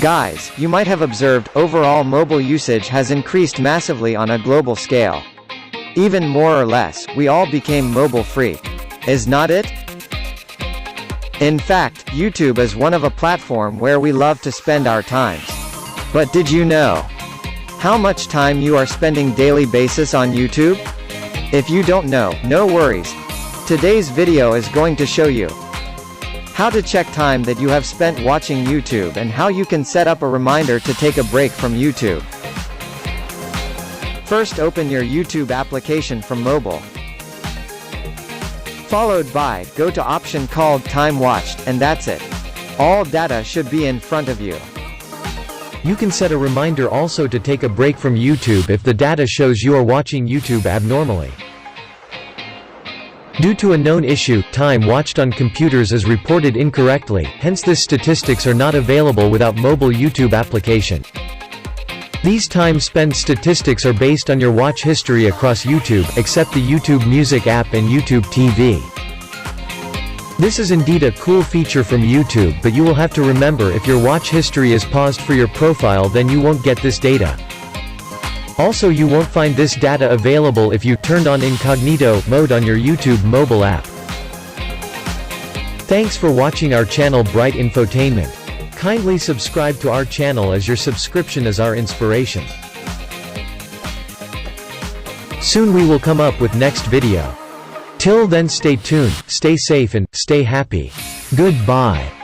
Guys, you might have observed overall mobile usage has increased massively on a global scale. Even more or less, we all became mobile free. Is not it? In fact, YouTube is one of a platform where we love to spend our times. But did you know how much time you are spending daily basis on YouTube? If you don't know, no worries. Today's video is going to show you how to check time that you have spent watching YouTube and how you can set up a reminder to take a break from YouTube. First, open your YouTube application from mobile. Followed by, go to option called Time Watched, and that's it. All data should be in front of you. You can set a reminder also to take a break from YouTube if the data shows you are watching YouTube abnormally. Due to a known issue, time watched on computers is reported incorrectly, hence these statistics are not available without mobile YouTube application. These time spent statistics are based on your watch history across YouTube, except the YouTube Music app and YouTube TV. This is indeed a cool feature from YouTube, but you will have to remember if your watch history is paused for your profile, then you won't get this data. Also, you won't find this data available if you turned on incognito mode on your YouTube mobile app. Thanks for watching our channel Bright Infotainment. Kindly subscribe to our channel as your subscription is our inspiration. Soon we will come up with next video. Till then, stay tuned, stay safe and stay happy. Goodbye.